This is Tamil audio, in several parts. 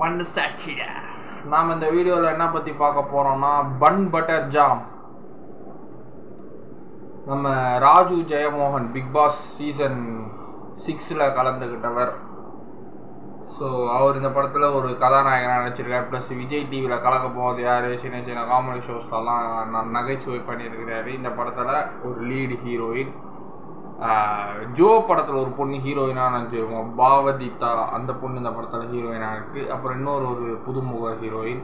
மனசாட்சிடா. நாம் இந்த வீடியோவில் என்ன பற்றி பார்க்க போகிறோம்னா பன் பட்டர் ஜாம். நம்ம Raju Jayamohan Bigg Boss season 6 கலந்துக்கிட்டவர். ஸோ அவர் இந்த படத்தில் ஒரு கதாநாயகனாக நடிச்சிருக்காரு. ப்ளஸ் விஜய் டிவியில் கலக்க போகிறது யார், சின்ன சின்ன காமெடி ஷோஸ்லாம் நகைச்சுவை பண்ணியிருக்கிறாரு. இந்த படத்தில் ஒரு லீடு ஹீரோயின். ஜோ படத்தில் ஒரு பொண்ணு ஹீரோயினாக நினச்சிருக்கோம், பாவதிதா. அந்த பொண்ணு இந்த படத்தில் ஹீரோயினாக இருக்குது. அப்புறம் இன்னொரு புதுமுக ஹீரோயின்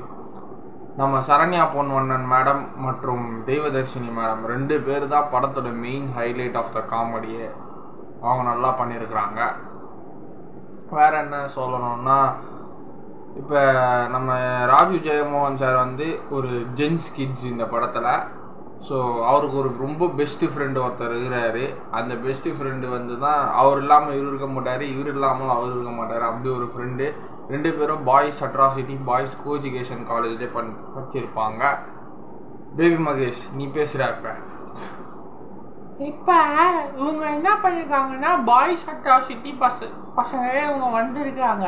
நம்ம சரண்யா பொன்வண்ணன் மேடம் மற்றும் தெய்வதர்ஷினி மேடம். 2 பேர் தான் படத்தோட மெயின் ஹைலைட் ஆஃப் த காமெடியே. அவங்க நல்லா பண்ணியிருக்கிறாங்க. வேறு என்ன சொல்லணும்னா, இப்போ நம்ம ராஜு ஜெயமோகன் சார் வந்து ஒரு ஜென்ஸ் கிட்ஸ் இந்த படத்தில். ஸோ அவருக்கு ஒரு ரொம்ப பெஸ்ட்டு ஃப்ரெண்டு ஒருத்தர் இருக்கிறாரு. அந்த பெஸ்ட்டு ஃப்ரெண்டு வந்து தான் அவர் இல்லாமல் இவர் இருக்க மாட்டார், இவர் இல்லாமல் அவர் இருக்க மாட்டார். அப்படி ஒரு ஃப்ரெண்டு. 2 பேரும் boys atrocity boys co education காலேஜ்லேயே படிச்சிருப்பாங்க. பேபி மகேஷ் நீ பேசுகிற. இப்போ இவங்க என்ன பண்ணியிருக்காங்கன்னா பாய்ஸ் அட்ராசிட்டி பசங்களே இவங்க வந்திருக்காங்க.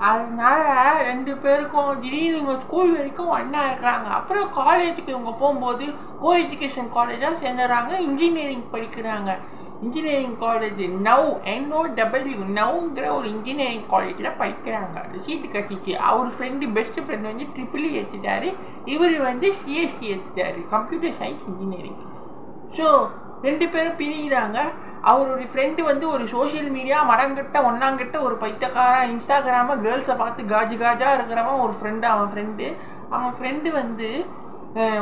அதனால 2 பேருக்கும் திடீர்னு இவங்க ஸ்கூல் வரைக்கும் ஒன்றா இருக்கிறாங்க. அப்புறம் காலேஜுக்கு இவங்க போகும்போது கோ எஜுகேஷன் காலேஜாக சேர்ந்துடுறாங்க. இன்ஜினியரிங் படிக்கிறாங்க. இன்ஜினியரிங் காலேஜ் நவ்ங்கிற ஒரு இன்ஜினியரிங் காலேஜில் படிக்கிறாங்க. சீட்டு கட்டிச்சு. அவர் ஃப்ரெண்டு பெஸ்ட்டு ஃப்ரெண்டு வந்து ட்ரிபிள் ஏற்றுட்டாரு. இவர் வந்து சிஎஸ்சி ஏற்றுட்டாரு, கம்ப்யூட்டர் சயின்ஸ் இன்ஜினியரிங். ஸோ 2 பேரும் பிரிகிறாங்க. அவருடைய ஃப்ரெண்டு வந்து ஒரு சோஷியல் மீடியா ஒன்னாங்கிட்ட ஒரு பைத்தக்காரன், இன்ஸ்டாகிராம கேர்ள்ஸை பார்த்து காஜா இருக்கிறவன் ஒரு ஃப்ரெண்டு. அவன் ஃப்ரெண்டு வந்து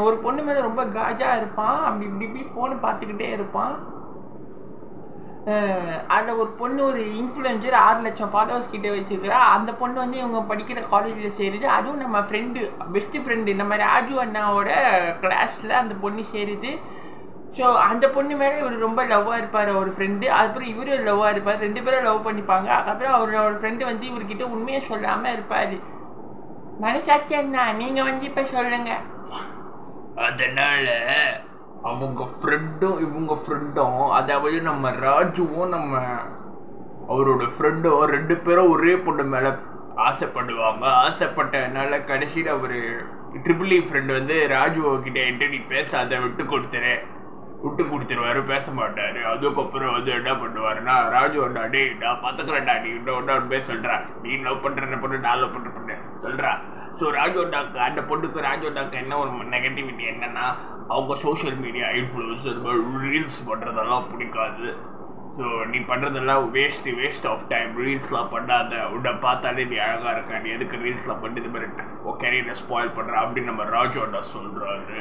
ஒரு பொண்ணு மேலே ரொம்ப காஜா இருப்பான். அப்படி இப்படி போன்னு பார்த்துக்கிட்டே இருப்பான். அந்த ஒரு பொண்ணு ஒரு இன்ஃப்ளூயன்சர் 6 லட்சம் ஃபாலோவர்ஸ் கிட்டே வச்சுருக்கிறா. அந்த பொண்ணு வந்து இவங்க படிக்கிற காலேஜில் சேருது. அதுவும் நம்ம ஃப்ரெண்டு பெஸ்ட்டு ஃப்ரெண்டு நம்ம ராஜு அண்ணாவோட கிளாஸில் அந்த பொண்ணு சேருது. ஸோ அந்த பொண்ணு மேலே இவர் ரொம்ப லவ்வாக இருப்பார் அவர் ஃப்ரெண்டு. அதுக்கப்புறம் இவரும் லவ்வாக இருப்பார். 2 பேரும் லவ் பண்ணிப்பாங்க. அதுக்கப்புறம் அவரோட ஃப்ரெண்டு வந்து இவர்கிட்ட உண்மையை சொல்லாமல் இருப்பார். மனசாட்சி அண்ணா நீங்கள் வந்து இப்போ சொல்லுங்க. அதனால் அவங்க ஃப்ரெண்டும் இவங்க ஃப்ரெண்டும், அதாவது நம்ம ராஜுவும் நம்ம அவரோட ஃப்ரெண்டும் 2 பேரும் ஒரே பொண்ணு மேலே ஆசைப்படுவாங்க. ஆசைப்பட்டதுனால கடைசியில் அவர் ட்ரிபிள் ஃப்ரெண்டு வந்து ராஜுக்கிட்ட என்கிட்ட நீ பேசாத விட்டு கொடுத்துருவாரு, பேச மாட்டார். அதுக்கப்புறம் வந்து என்ன பண்ணுவாருன்னா, ராஜு அண்ணா டே நான் பார்த்துக்கிறேன்டா, நீ ஒன்றா பேர் சொல்கிறா, நீ லவ் பண்ணுற பொண்ணு நான் லவ் பண்ணுற சொல்கிறா. ஸோ ராஜு அண்ணாக்கு அந்த பொண்ணுக்கு ராஜு அண்ணாக்கு என்ன ஒரு நெகட்டிவிட்டி என்னென்னா, அவங்க சோஷியல் மீடியா இன்ஃப்ளூயன்ஸ் இது மாதிரி ரீல்ஸ் பண்ணுறதெல்லாம் பிடிக்காது. ஸோ நீ பண்ணுறதெல்லாம் வேஸ்ட் ஆஃப் டைம், ரீல்ஸ்லாம் பண்ணாத, உன்னை பார்த்தாலே நீ அழகாக இருக்க, நீ எதுக்கு ரீல்ஸ்லாம் பண்ணி இது மாதிரி ஓ கரியரை ஸ்பாயில் பண்ணுற அப்படின்னு நம்ம ராஜு அண்ணா சொல்கிறாரு.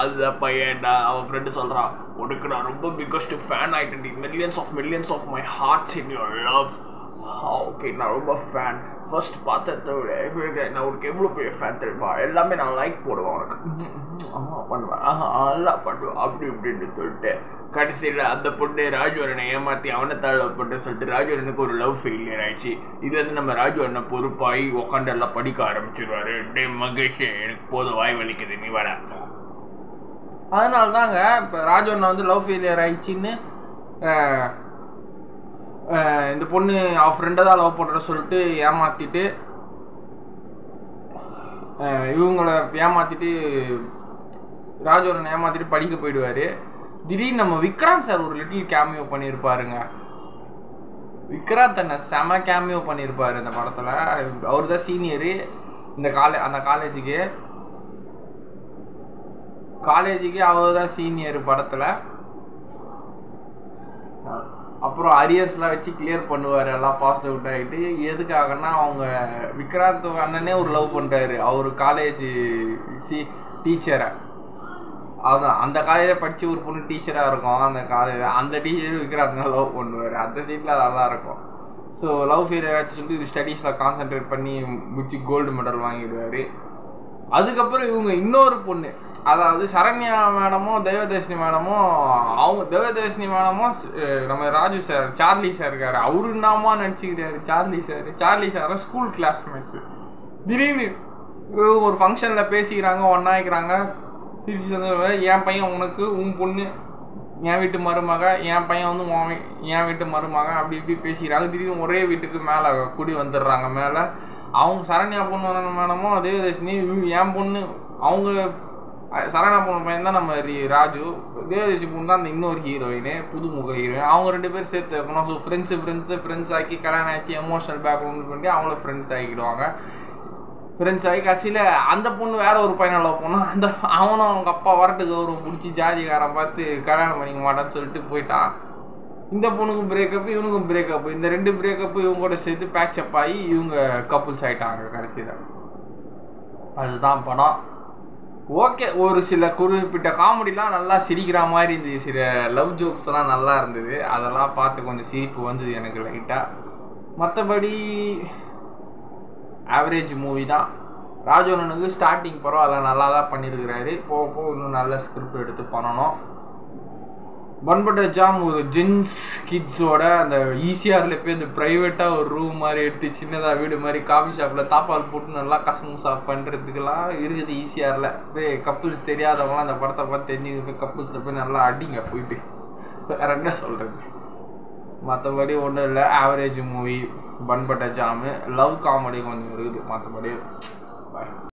அந்த பையன் அவன் ஃப்ரெண்டு சொல்கிறான், உனக்கு நான் ரொம்ப பிக்கஸ்ட் ஃபேன் ஆகிட்டேன், millions of my hearts in your love. Okay நான் ரொம்ப ஃபேன், ஃபர்ஸ்ட் பார்த்ததை விட நான் உனக்கு எவ்வளோ பெரிய ஃபேன் தெரியுமா, எல்லாமே நான் லைக் போடுவேன் உனக்கு, பண்ணுவேன், நல்லா பண்ணுவேன் அப்படி இப்படின்னு சொல்லிட்டு கடைசியில் அந்த பொண்ணு ராஜு அண்ணனை ஏமாற்றி அவனை லவ் பண்ணுறேன்னு சொல்லிட்டு ராஜு அண்ணனுக்கு ஒரு லவ் ஃபெயிலியர் ஆயிடுச்சு. இது வந்து நம்ம ராஜு அண்ணன் பொறுப்பாகி உட்காந்து எல்லாம் படிக்க ஆரம்பிச்சிடுவார். டே மகேஷ் எனக்கு போதும் வாய் வலிக்குது நீ வர. அதனால தாங்க இப்போ ராஜு அண்ணா வந்து லவ் ஃபெயிலியர் ஆயிடுச்சின்னு இந்த பொண்ணு அவள் ஃப்ரெண்டை தான் லவ் பண்ணுற சொல்லிட்டு ஏமாற்றிட்டு இவங்களை ஏமாற்றிட்டு ராஜு அண்ணனை ஏமாற்றிட்டு படிக்க போயிடுவார். திடீர்னு நம்ம விக்ராந்த் சார் ஒரு லிட்டில் கேமியோ பண்ணியிருப்பாருங்க. விக்ராந்த் அண்ணன் செம கேமியோ பண்ணியிருப்பார் இந்த படத்தில். அவர் தான் சீனியரு அந்த காலேஜுக்கு அவர் தான் சீனியர் படத்தில். அப்புறம் அரியர்ஸ்லாம் வச்சு கிளியர் பண்ணுவார், எல்லாம் பாஸ் அவுட் ஆகிட்டு. எதுக்காகன்னா அவங்க விக்ராந்த் அண்ணனே ஒரு லவ் பண்ணுறாரு அவர் காலேஜ் டீச்சரை. அதுதான் அந்த காலேஜில் படித்து ஒரு பொண்ணு டீச்சராக இருக்கும் அந்த காலேஜில். அந்த டீச்சர் விக்ராந்த் லவ் பண்ணுவார். அந்த சீட்டில் நல்லா இருக்கும். ஸோ லவ் ஃபெயிலியர் ஆச்சு சொல்லிட்டு ஸ்டடீஸில் கான்சென்ட்ரேட் பண்ணி முடிச்சு கோல்டு மெடல் வாங்கிடுவார். அதுக்கப்புறம் இவங்க இன்னொரு பொண்ணு, அதாவது சரண்யா மேடமும் தெய்வதர்ஷினி மேடமும், அவங்க தெய்வதர்ஷினி மேடமும் நம்ம ராஜு சார் சார்லி சார் இருக்காரு, அவரு என்னமா நடிச்சுக்கிறாரு சார்லி சாரும் ஸ்கூல் கிளாஸ்மேட்ஸு. திடீர்னு ஒரு ஃபங்க்ஷனில் பேசிக்கிறாங்க, ஒன்றாயிக்கிறாங்க. சிரிச்சு என் பையன் உனக்கு உன் பொண்ணு என் வீட்டு மருமக, என் பையன் வந்து என் வீட்டு மருமக, அப்படி இப்படி பேசிக்கிறாங்க. திடீர்னு ஒரே வீட்டுக்கு மேலே குடி வந்துடுறாங்க. மேலே அவங்க சரண்யா பொண்ணு வர மேடமோ தேவதர்ஷினி, என் பொண்ணு அவங்க சரண்யா பொண்ணு பையன் தான் நம்ம ராஜு, தேவதர்ஷி பொண்ணு தான் அந்த இன்னொரு ஹீரோயின், புதுமுக ஹீரோயின். அவங்க 2 பேரும் சேர்த்து வைக்கணும். ஸோ ஃப்ரெண்ட்ஸ் ஆக்கி கல்யாணம் ஆச்சு எமோஷனல் பேக்ரவுண்ட் பண்ணி அவங்கள ஃப்ரெண்ட்ஸ் ஆகிக்கிடுவாங்க. ஃப்ரெண்ட்ஸ் ஆகி கட்சியில் அந்த பொண்ணு வேற ஒரு பையனை லவ் பண்ணோம். அவனும் அவங்க அப்பா வரட்டுக்கு கௌரவம் பிடிச்சி ஜாதிகாரன் பார்த்து கல்யாணம் பண்ணிக்க மாட்டான்னு சொல்லிட்டு போயிட்டான். இந்த பொண்ணுக்கும் பிரேக்கப், இவனுக்கும் பிரேக்கப். இந்த 2 பிரேக்கப்பு இவங்களோட சேர்த்து பேட்சப் ஆகி இவங்க கப்புள்ஸ் ஆகிட்டாங்க கடைசியில். அதுதான் படம். ஓகே, ஒரு சில குறிப்பிட்ட காமெடிலாம் நல்லா சிரிக்கிற மாதிரி இருந்துச்சு. சில லவ் ஜோக்ஸ்லாம் நல்லா இருந்தது. அதெல்லாம் பார்த்து கொஞ்சம் சிரிப்பு வந்தது எனக்கு லைட்டாக. மற்றபடி ஆவரேஜ் மூவி தான். ராஜவண்ணனுக்கு ஸ்டார்டிங் பரவாயில்ல, நல்லா தான் பண்ணியிருக்கிறாரு. போக இன்னும் நல்ல ஸ்கிரிப்ட் எடுத்து பண்ணணும். பண்பட்ட ஜாம் ஒரு ஜென்ஸ் கிட்ஸோட அந்த ஈசிஆரில் போய் அந்த ப்ரைவேட்டாக ஒரு ரூம் மாதிரி எடுத்து சின்னதாக வீடு மாதிரி காஃபி ஷாப்பில் தாப்பால் போட்டு நல்லா கசமுசா பண்ணுறதுக்கெல்லாம் இருக்குது ஈசிஆரில். போய் கப்புள்ஸ் தெரியாதவங்களாம் அந்த படத்தை பார்த்து தெரிஞ்சு போய் கப்புள்ஸில் போய் நல்லா அடிங்க போயிட்டு. வேறு என்ன சொல்கிறது, மற்றபடி ஒன்றும் இல்லை. ஆவரேஜ் மூவி பண்பட்ட ஜாமு. லவ் காமெடி கொஞ்சம் இருக்குது. மற்றபடி பாய்.